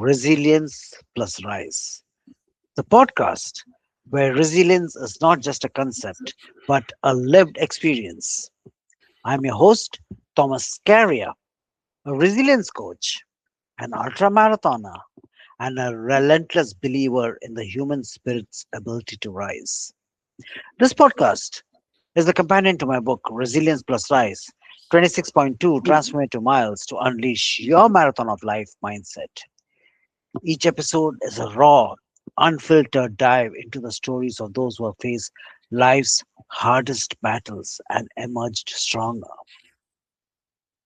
Resilience plus Rise, the podcast where resilience is not just a concept but a lived experience. I'm your host, Thomas Scaria, a resilience coach, an ultramarathoner, and a relentless believer in the human spirit's ability to rise. This podcast is the companion to my book, Resilience plus Rise 26.2 Transformative Miles to Unleash Your Marathon of Life Mindset. Each episode is a raw, unfiltered dive into the stories of those who have faced life's hardest battles and emerged stronger.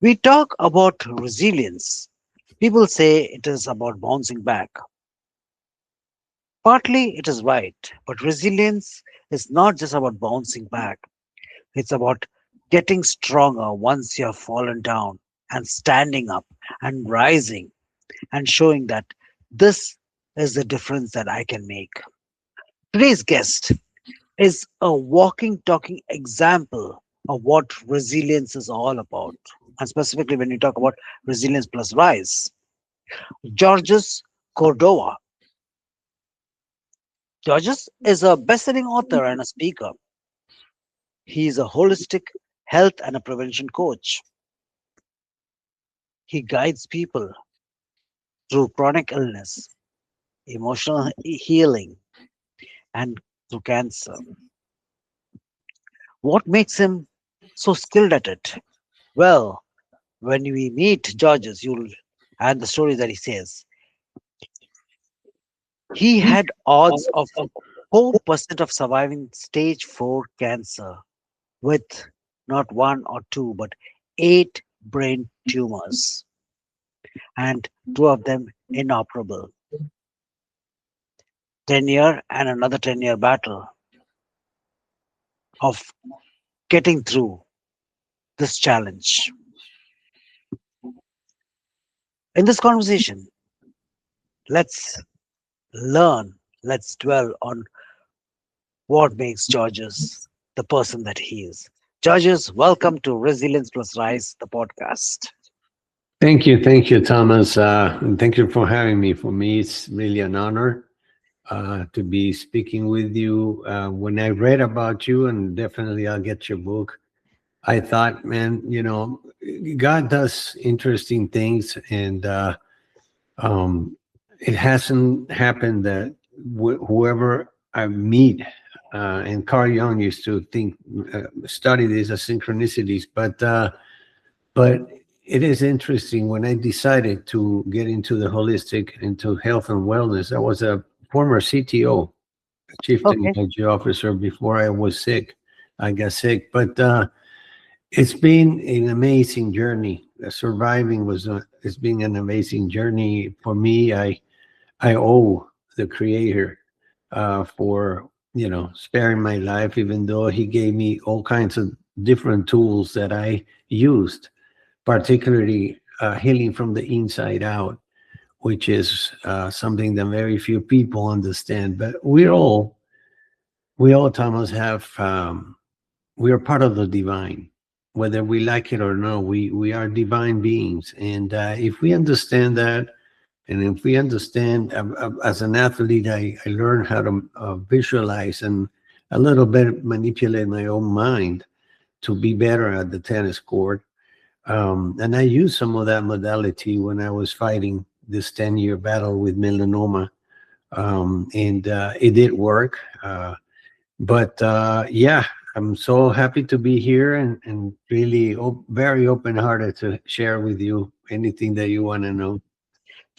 We talk about resilience. People say it is about bouncing back. Partly it is right, but resilience is not just about bouncing back, it's about getting stronger once you have fallen down and standing up and rising and showing that this is the difference that I can make. Today's guest is a walking, talking example of what resilience is all about. And specifically, when you talk about resilience plus rise, Georges Cordoba. Georges is a best-selling author and a speaker. He is a holistic health and a prevention coach. He guides people through chronic illness, emotional healing, and through cancer. What makes him so skilled at it? Well, when we meet Georges, you'll and the story that he says, he had odds of 4% of surviving stage 4 cancer with not one or two, but eight brain tumors, and two of them inoperable. 10-year and another 10-year battle of getting through this challenge. In this conversation, let's learn, let's dwell on what makes Georges the person that he is. Georges, welcome to Resilience Plus Rise, the podcast. Thank you, Thomas. And thank you for having me. For me, it's really an honor to be speaking with you. When I read about you, and definitely I'll get your book, I thought, man, God does interesting things, and um, it hasn't happened that whoever I meet, and Carl Jung used to study this as synchronicities, but it is interesting. When I decided to get into the holistic, into health and wellness, I was a former CTO, Chief Okay. Technology Officer, before I was sick. I got sick, but it's been an amazing journey. Surviving it's been an amazing journey for me. I owe the Creator for sparing my life, even though He gave me all kinds of different tools that I used, particularly healing from the inside out, which is something that very few people understand. But we all, Thomas, we are part of the divine, whether we like it or not. We are divine beings, and if we understand that, and if we understand, as an athlete, I learned how to visualize and a little bit manipulate my own mind to be better at the tennis court. And I used some of that modality when I was fighting this 10-year battle with melanoma. And it did work. But yeah, I'm so happy to be here, and really very open hearted to share with you anything that you want to know.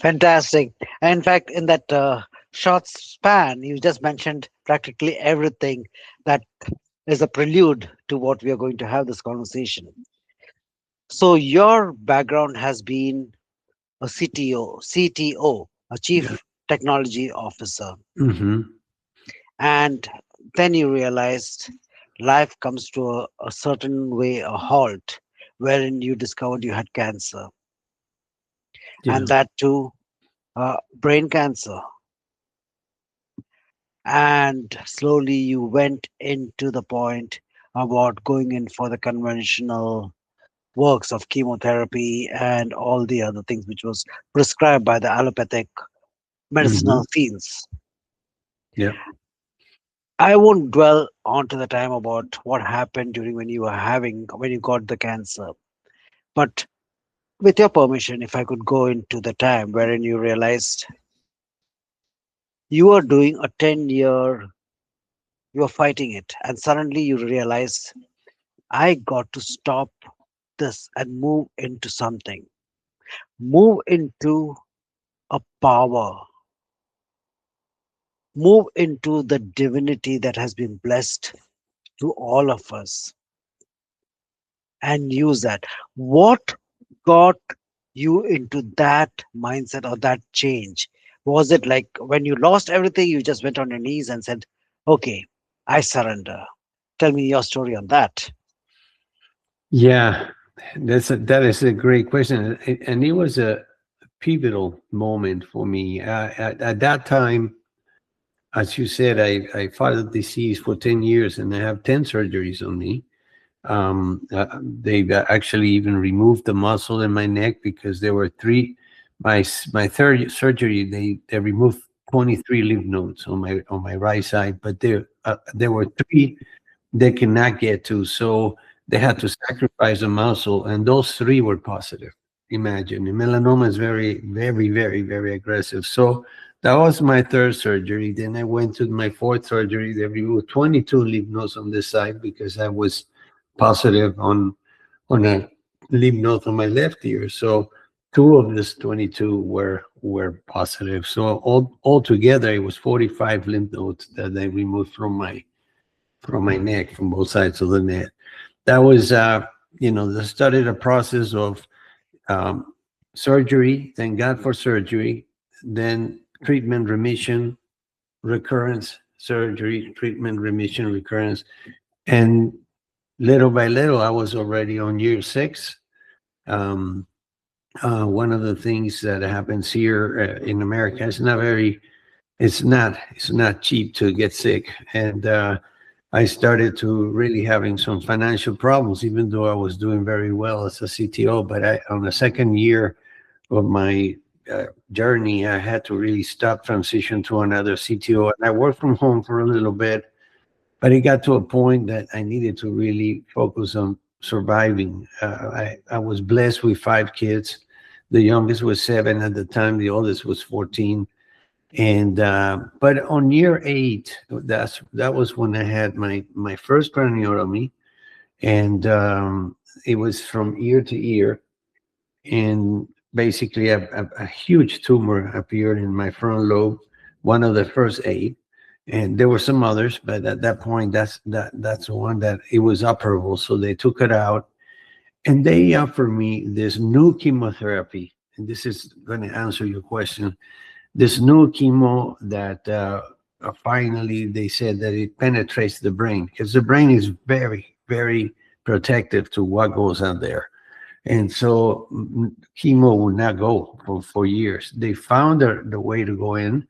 Fantastic. In fact, in that short span, you just mentioned practically everything that is a prelude to what we are going to have this conversation. So, your background has been a CTO, a Yeah. Chief Technology Officer, Hmm. and then you realized life comes to a certain way, a halt, wherein you discovered you had cancer, and Yeah. that too, brain cancer. And slowly you went into the point about going in for the conventional works of chemotherapy and all the other things which was prescribed by the allopathic Hmm. medicinal fields. Yeah. I won't dwell onto the time about what happened during when you got the cancer. But with your permission, if I could go into the time wherein you realized you were doing a 10-year, you were fighting it, and suddenly you realized, I got to stop this and move into something, move into a power, move into the divinity that has been blessed to all of us and use that. What got you into that mindset or that change? Was it like when you lost everything, you just went on your knees and said, okay, I surrender? Tell me your story on that. Yeah, that is a great question, and it was a pivotal moment for me. At that time, as you said, I fought the disease for 10 years, and I have 10 surgeries on me. They actually even removed the muscle in my neck because there were three. My third surgery, they removed 23 lymph nodes on my right side, but there were three they cannot get to. So they had to sacrifice a muscle, and those three were positive. Imagine, and melanoma is very, very, very, very aggressive. So that was my third surgery. Then I went to my fourth surgery. They removed 22 lymph nodes on this side because I was positive on a lymph node on my left ear. So two of these 22 were positive. So altogether, it was 45 lymph nodes that they removed from my neck, from both sides of the neck. That was, that started a process of um, surgery. Thank God for surgery. Then treatment, remission, recurrence, surgery, treatment, remission, recurrence. And little by little, I was already on year six. Um, one of the things that happens here in America is not very, it's not cheap to get sick. And I started to really having some financial problems, even though I was doing very well as a CTO. But on the second year of my journey, I had to really stop, transition to another CTO. And I worked from home for a little bit, but it got to a point that I needed to really focus on surviving. I was blessed with five kids. The youngest was 7 at the time. The oldest was 14. And but on year 8, that was when I had my first craniotomy, and it was from ear to ear, and basically a huge tumor appeared in my front lobe, one of the first 8, and there were some others, but at that point, that's the one that it was operable, so they took it out, and they offered me this new chemotherapy, and this is going to answer your question, this new chemo that finally they said that it penetrates the brain, because the brain is very, very protective to what goes on there. And so chemo would not go for years. They found the way to go in,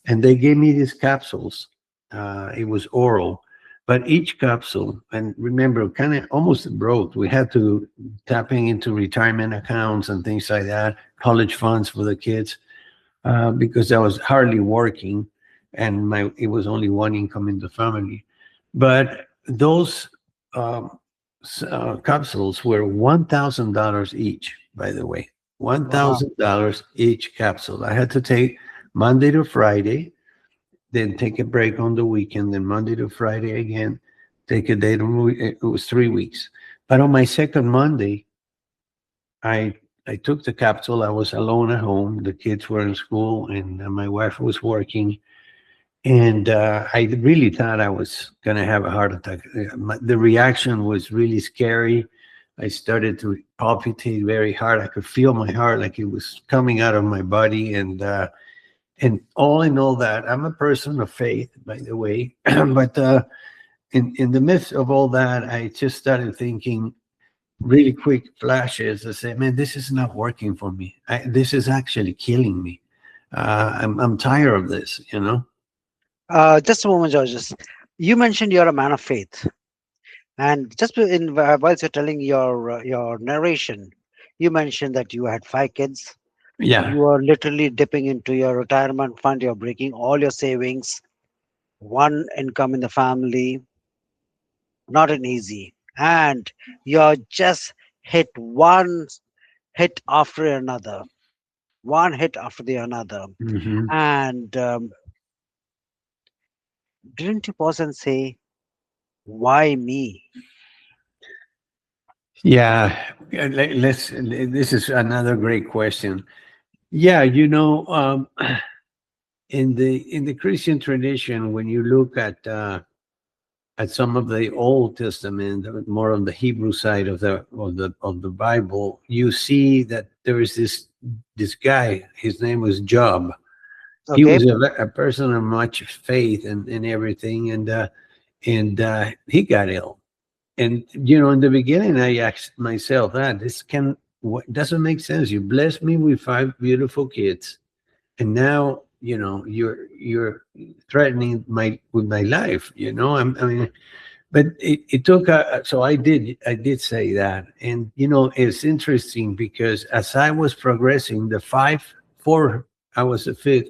and they gave me these capsules. It was oral, but each capsule, and remember, kind of almost broke. We had to tapping into retirement accounts and things like that, college funds for the kids, because I was hardly working, and my it was only one income in the family. But those um, capsules were $1,000 each. By the way, one Wow. thousand dollars each capsule. I had to take Monday to Friday, then take a break on the weekend, then Monday to Friday again, take a day to it was 3 weeks. But on my second Monday, I I took the capsule. I was alone at home. The kids were in school, and my wife was working. And I really thought I was going to have a heart attack. The reaction was really scary. I started to palpitate very hard. I could feel my heart like it was coming out of my body. And all in all that, I'm a person of faith, by the way. But in the midst of all that, I just started thinking, really quick flashes. I say, man, this is not working for me. This is actually killing me. I'm tired of this. Just a moment, Georges. You mentioned you're a man of faith. And just whilst you're telling your narration, you mentioned that you had 5 kids. Yeah. You are literally dipping into your retirement fund. You're breaking all your savings. One income in the family, not an easy. And you're just hit one hit after another, one hit after the another. Hmm. And didn't you pause and say, why me? Yeah. Let's. This is another great question. Yeah, in the Christian tradition, when you look at some of the Old Testament, more on the Hebrew side of the Bible, you see that there is this guy. His name was Job. He Okay. was a person of much faith and everything, and he got ill. And in the beginning, I asked myself, this doesn't make sense. You blessed me with 5 beautiful kids, and now you're threatening my with my life. I mean, but it took so I did say that. And it's interesting because as I was progressing, the four, I was the fifth.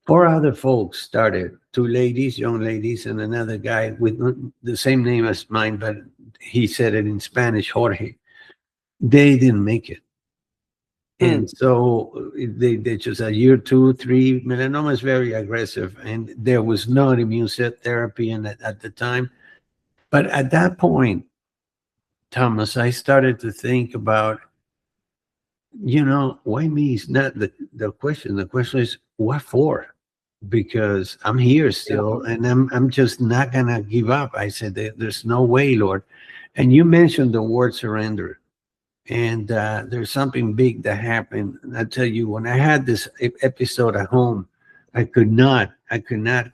Four other folks started, two ladies, young ladies, and another guy with the same name as mine, but he said it in Spanish, Jorge. They didn't make it. Hmm. And so they just a year, 2, 3, melanoma is very aggressive, and there was no immune set therapy at the time. But at that point, Thomas, I started to think about, why me is not the question. The question is, what for? Because I'm here Yeah. still, and I'm just not gonna give up. I said, There's no way, Lord." And you mentioned the word surrender, and there's something big that happened. And I tell you, when I had this episode at home, I could not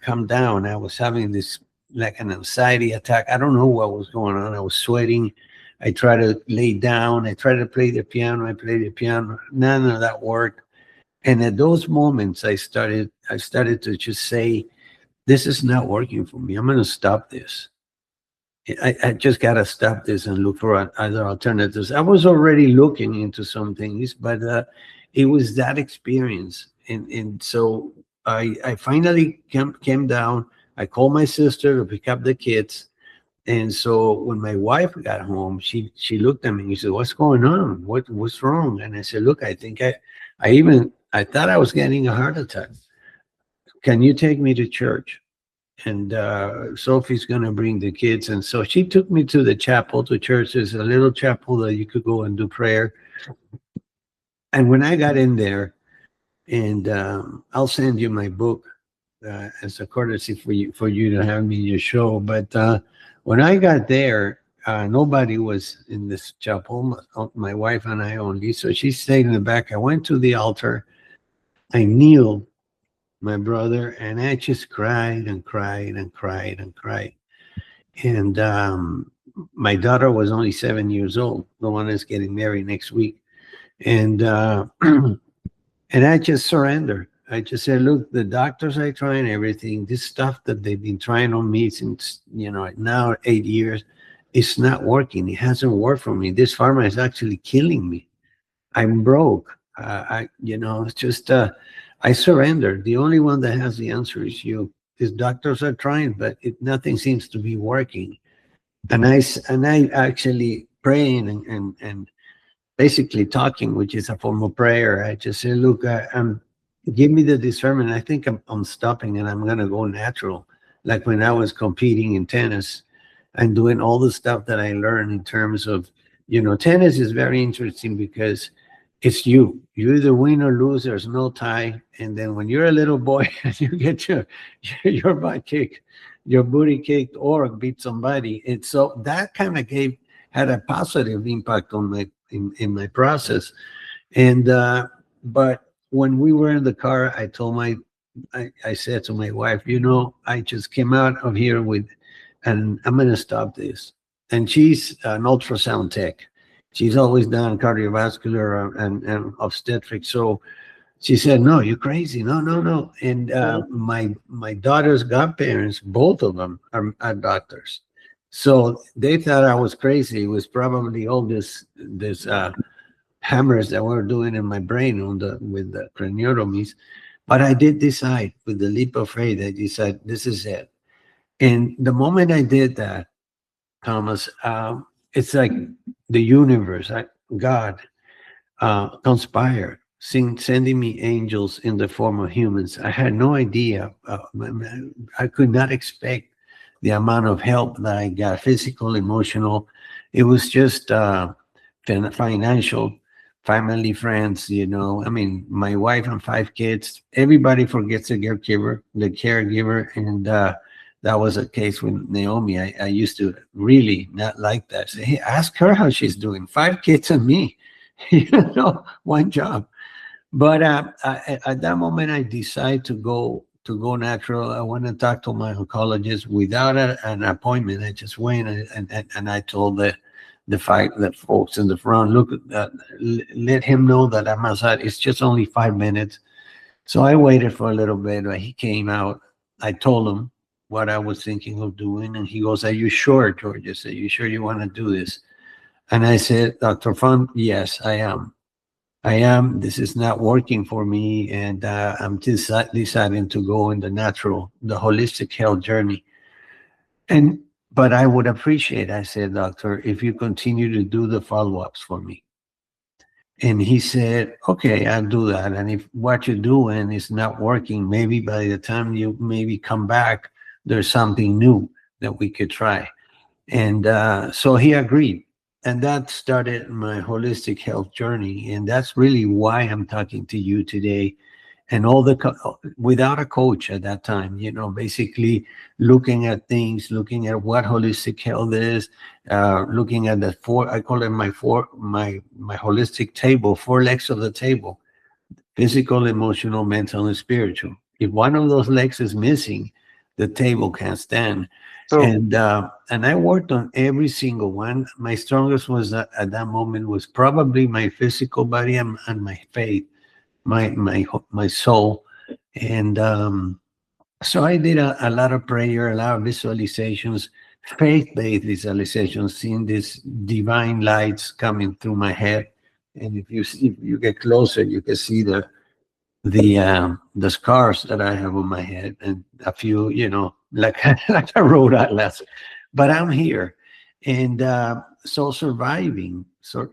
come down. I was having this like an anxiety attack. I don't know what was going on. I was sweating. I tried to lay down. I tried to play the piano. I played the piano. None of that worked. And at those moments, I started to just say, "This is not working for me. I'm going to stop this. I just got to stop this and look for other alternatives." I was already looking into some things, but it was that experience. And so I finally came down. I called my sister to pick up the kids. And so when my wife got home, she looked at me and she said, "What's going on? What's wrong?" And I said, "Look, I think I thought I was getting a heart attack. Can you take me to church?" And Sophie's going to bring the kids. And so she took me to the chapel, to church. There's a little chapel that you could go and do prayer. And when I got in there, and I'll send you my book as a courtesy for you to have me in your show. But when I got there, nobody was in this chapel. My wife and I only. So she stayed in the back. I went to the altar. I kneeled, my brother, and I just cried and cried and cried and cried. And my daughter was only 7 years old, the one that's getting married next week. And and I just surrendered. I just said, "Look, the doctors are trying everything. This stuff that they've been trying on me since now 8 years, it's not working. It hasn't worked for me. This pharma is actually killing me. I'm broke. It's just I surrendered. The only one that has the answer is you. These doctors are trying, but nothing seems to be working." And I actually praying and basically talking, which is a form of prayer. I just say, "Look, give me the discernment. I think I'm stopping, and I'm gonna go natural, like when I was competing in tennis and doing all the stuff that I learned in terms of, tennis is very interesting because it's you. You either win or lose. There's no tie. And then when you're a little boy and you get your butt kicked, your booty kicked, or beat somebody, it's so that kind of had a positive impact on in my process. And but when we were in the car, I said to my wife, I just came out of here and I'm going to stop this. And she's an ultrasound tech. She's always done cardiovascular and obstetrics. So she said, "No, you're crazy. No, no, no." And Mhm. my daughter's godparents, both of them are doctors. So they thought I was crazy. It was probably all this hammers that were doing in my brain on the with the craniotomies. But I did decide with the leap of faith. I decided this is it. And the moment I did that, Thomas, it's like the universe, God, conspired, sending me angels in the form of humans. I had no idea. I could not expect the amount of help that I got, physical, emotional. It was just financial, family, friends. I mean, my wife and 5 kids. Everybody forgets the caregiver, and that was a case with Naomi. I used to really not like that. Say, hey, ask her how she's doing. 5 kids and me, one job. But at that moment, I decided to go natural. I went and talked to my oncologist without an appointment. I just went and I told the folks in the front, look, let him know that I'm outside. It's just only 5 minutes. So I waited for a little bit. But he came out. I told him what I was thinking of doing, and he goes, "Are you sure, George? I said, you sure you want to do this?" And I said, Dr. Fun, yes, I am. I am. This is not working for me, and I'm just deciding to go in the holistic health journey. And but I would appreciate, I said, doctor, if you continue to do the follow-ups for me. And he said, okay, I'll do that. And if what you're doing is not working, maybe by the time you maybe come back, there's something new that we could try. And so he agreed. And that started my holistic health journey. And that's really why I'm talking to you today. And without a coach at that time, basically looking at things, looking at what holistic health is, looking at the I call it my holistic table, 4 legs of the table: physical, emotional, mental, and spiritual. If one of those legs is missing, the table can't stand. So, And I worked on every single one. My strongest was at that moment was probably my physical body and my faith, my soul. And so I did a lot of prayer, a lot of visualizations, faith-based visualizations, seeing these divine lights coming through my head. And if you get closer, you can see the scars that I have on my head, and a few, like like a road atlas. But I'm here, and so surviving, so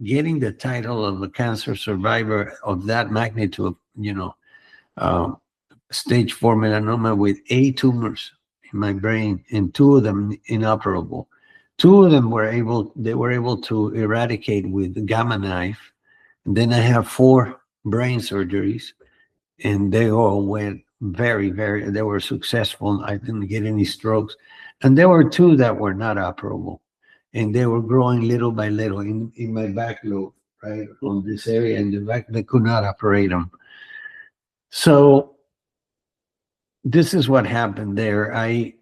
getting the title of a cancer survivor of that magnitude, um, stage 4 melanoma with 8 tumors in my brain, and 2 of them inoperable. 2 of them were able to eradicate with the gamma knife. And then I have 4 brain surgeries, and they all went they were successful. I didn't get any strokes. And there were 2 that were not operable, and they were growing little by little in my back lobe, right on this area in the back. They could not operate them. So this is what happened there. I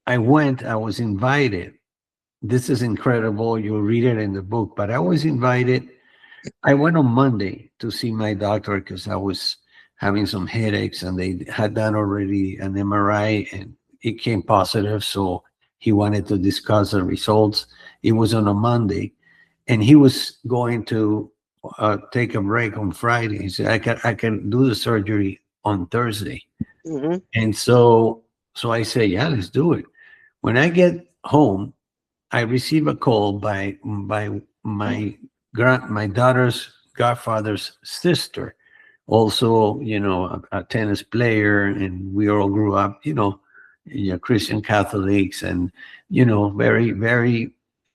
was invited. This is incredible. You'll read it in the book, but I was invited. I went on Monday to see my doctor because I was having some headaches, and they had done already an MRI and it came positive. So he wanted to discuss the results. It was on a Monday, and he was going to take a break on Friday. He said, I can do the surgery on Thursday. mhm. And so I say, yeah, let's do it. When I get home, I receive a call by my daughter's godfather's sister, also, a tennis player, and we all grew up, Christian Catholics, and very, very,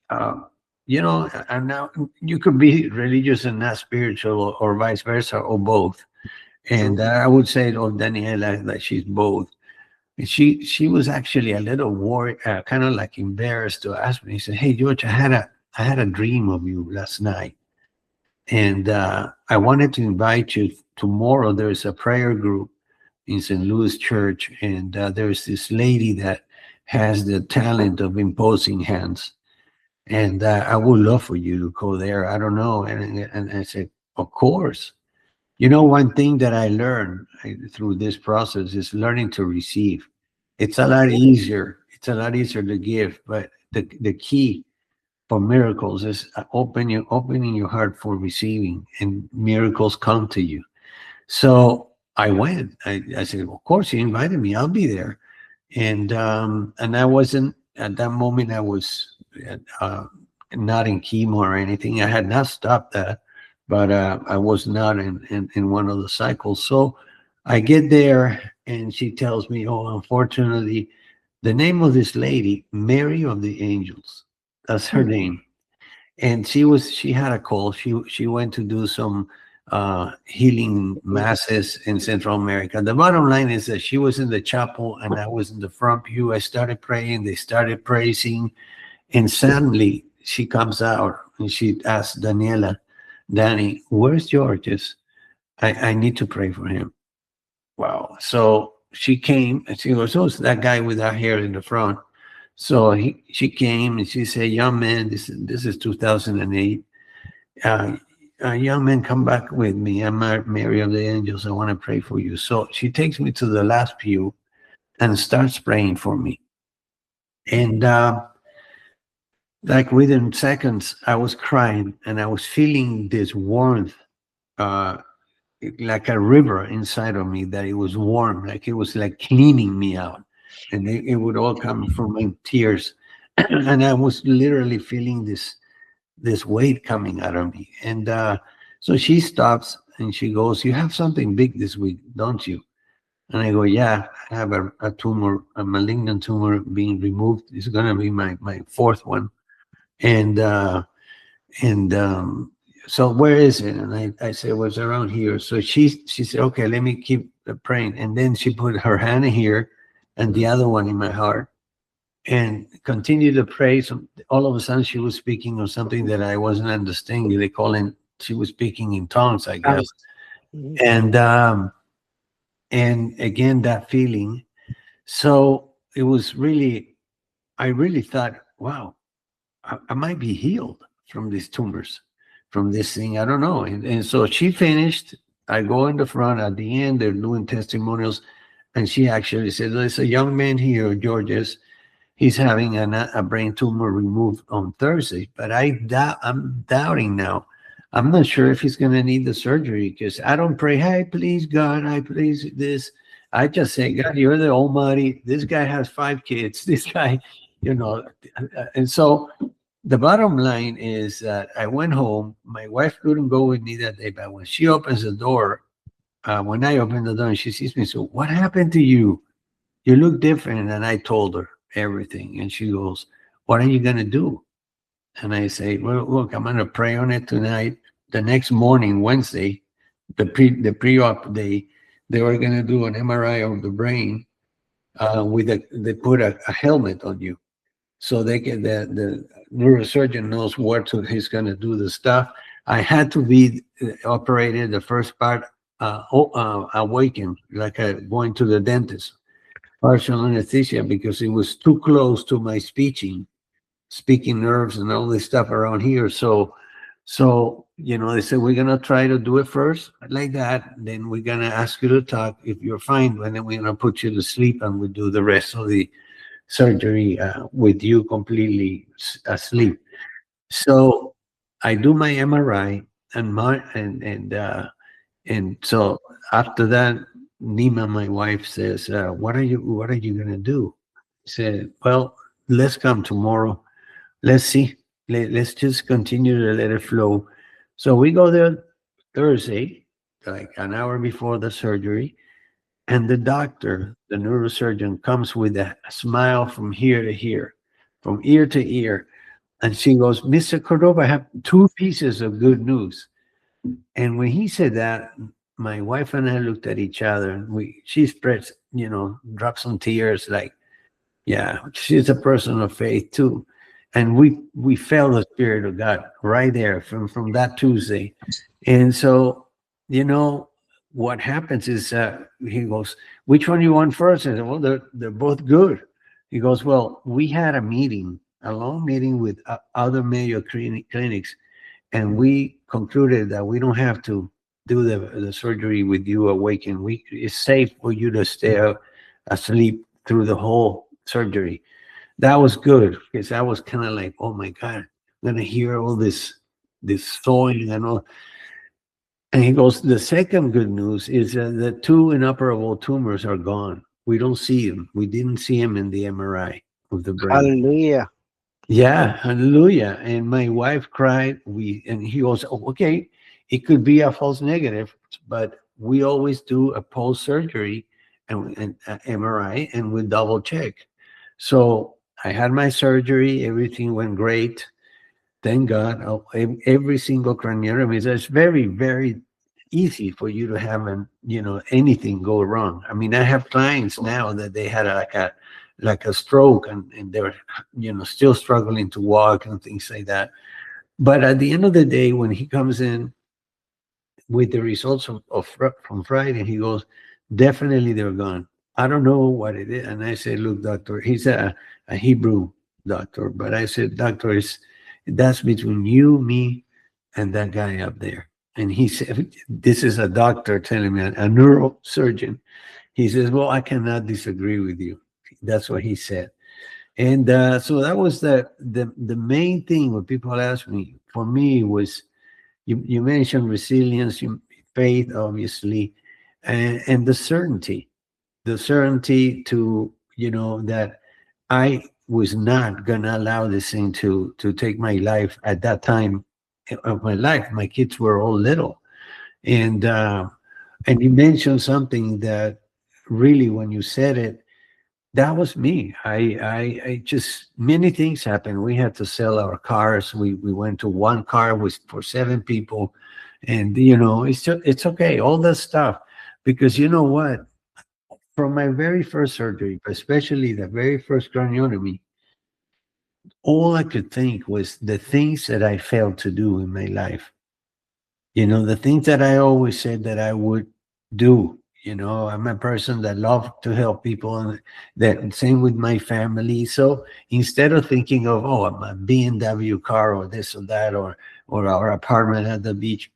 uh, and now you could be religious and not spiritual, or vice versa, or both. And True. I would say of Daniela that she's both. And she was actually a little worried, kind of like embarrassed to ask me. He said, "Hey, George, I had a dream of you last night, and I wanted to invite you tomorrow. There's a prayer group in St. Louis Church, and there's this lady that has the talent of imposing hands, and I would love for you to go there. I don't know." And I said, "Of course." One thing that I learned through this process is learning to receive. It's a lot Okay. easier. It's a lot easier to give, but the key for miracles is opening your heart for receiving, and miracles come to you. So I went. I said, of course, you invited me. I'll be there. And I wasn't at that moment. I was uh, not in chemo or anything. I had not stopped that, but I was not in one of the cycles. So I get there, and she tells me, "Oh, unfortunately, the name of this lady, Mary of the Angels, that's her name." And she had a call. She went to do some healing masses in Central America. The bottom line is that she was in the chapel and I was in the front pew. I started praying, they started praising, and suddenly she comes out and she asks Daniela, Danny, where's Georges? I need to pray for him. Wow. So she came and she goes, oh, it's that guy with that hair in the front. So she came and she said, young man, this is 2008. Uh, young man, come back with me. I'm Mary of the Angels. I want to pray for you. So she takes me to the last pew and starts praying for me. And like within seconds, I was crying and I was feeling this warmth, uh, like a river inside of me, that it was warm, like it was like cleaning me out. And it would all come from my tears. And I was literally feeling this weight coming out of me. And so she stops and she goes, you have something big this week, don't you? And I go, yeah, I have a tumor, a malignant tumor being removed. It's going to be my fourth one. And and so where is it? And I said, well, it's around here. So she said, okay, let me keep praying. And then she put her hand in here and the other one in my heart and continued to pray. So all of a sudden she was speaking of something that I wasn't understanding. They call it, she was speaking in tongues, I guess. And again, that feeling. So it was really, I really thought, wow, I might be healed from these tumors, from this thing. I don't know. And so she finished. I go in the front at the end, they're doing testimonials. And she actually said, there's a young man here, Georges. He's having a brain tumor removed on Thursday, but I'm doubting now. I'm not sure if he's going to need the surgery because I don't pray, hey, please, God, I please this. I just say, God, you're the Almighty. This guy has 5 kids. This guy, you know. And so the bottom line is that I went home. My wife couldn't go with me that day, but when she opens the door, when I open the door and she sees me, so what happened to you? You look different. And I told her everything. And she goes, what are you going to do? And I say, well, look, I'm going to pray on it tonight. The next morning, Wednesday, the pre-op day, they were going to do an MRI of the brain they put a helmet on you. So they get the neurosurgeon knows he's going to do the stuff. I had to be operated the first part awakened, like going to the dentist, partial anesthesia, because it was too close to my speaking nerves and all this stuff around here. So they said, we're going to try to do it first like that. Then we're going to ask you to talk. If you're fine, and then we're going to put you to sleep and we do the rest of the surgery with you completely asleep. So I do my MRI and so after that, Nima, my wife, says, what are you going to do? I said, well, let's come tomorrow. Let's see. Let's just continue to let it flow. So we go there Thursday, like an hour before the surgery, and the doctor, the neurosurgeon, comes with a smile from here to here, from ear to ear. And she goes, Mr. Cordoba, I have 2 pieces of good news. And when he said that, my wife and I looked at each other and she spreads, dropped some tears like, yeah, she's a person of faith too. And we felt the Spirit of God right there from that Tuesday. And so, what happens is he goes, which one you want first? I said, well, they're both good. He goes, well, we had a long meeting with other Mayo clinics, and we concluded that we don't have to do the surgery with you awakened. It's safe for you to stay asleep through the whole surgery. that was good because I was kind of like, oh my God, I'm gonna hear all this sawing and all. And he goes, the second good news is that the two inoperable tumors are gone. We don't see them. We didn't see them in the MRI of the brain. Hallelujah. Yeah, hallelujah. And my wife cried. And he goes, oh, okay, it could be a false negative, but we always do a post surgery and MRI, and we double check. So I had my surgery. Everything went great. Thank God. Every single craniotomy. It's very, very easy for you to have anything go wrong. I mean, I have clients now that they had like a stroke, and they're still struggling to walk and things like that. But at the end of the day, when he comes in with the results from Friday, he goes, definitely they're gone. I don't know what it is. And I said, look, doctor, he's a Hebrew doctor, but I said, doctor, that's between you, me, and that guy up there. And he said, this is a doctor telling me, a neurosurgeon. He says, well, I cannot disagree with you. That's what he said. And so that was the main thing when people ask me, for me, was you mentioned resilience, faith, obviously, and the certainty to, that I was not going to allow this thing to take my life at that time of my life. My kids were all little. And you mentioned something that really, when you said it, that was me. I just, many things happened. We had to sell our cars. We went to one car with for 7 people, and it's okay. All that stuff, because you know what? From my very first surgery, especially the very first craniotomy, all I could think was the things that I failed to do in my life. The things that I always said that I would do. I'm a person that loved to help people, and that same with my family. So instead of thinking of, oh, I'm a BMW car or this or that, or our apartment at the beach,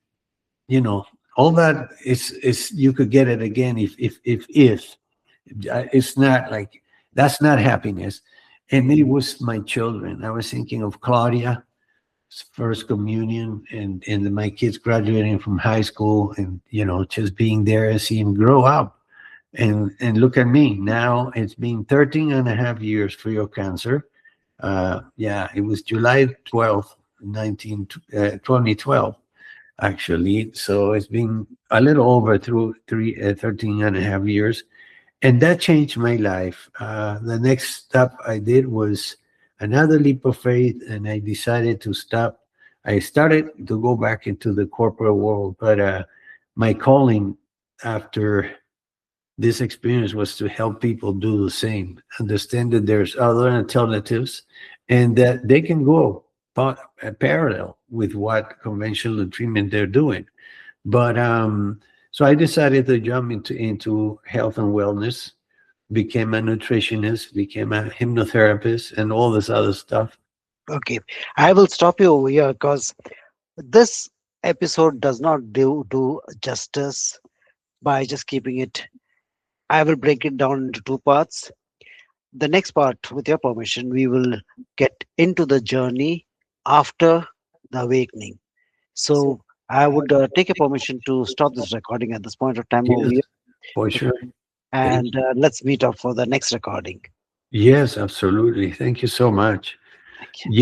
you know, all that is you could get it again if it's not like, that's not happiness. And it was my children. I was thinking of Claudia first communion, and my kids graduating from high school, and just being there and seeing them grow up, and look at me now. It's been 13 and a half years free of cancer. Yeah, it was July 12th 2012, actually. So it's been a little over through 13 and a half years, and that changed my life. The next step I did was another leap of faith, and I decided to stop. I started to go back into the corporate world, but my calling after this experience was to help people do the same, understand that there's other alternatives, and that they can go parallel with what conventional treatment they're doing. But so I decided to jump into health and wellness, became a nutritionist, became a hypnotherapist, and all this other stuff. Okay, I will stop you over here because this episode does not do justice by just keeping it. I will break it down into two parts. The next part, with your permission, we will get into the journey after the awakening. So I would take your permission to stop this recording at this point of time over Yes, here, for sure. Thank and let's meet up for the next recording. Yes, absolutely. Thank you so much. Thank you. Yeah.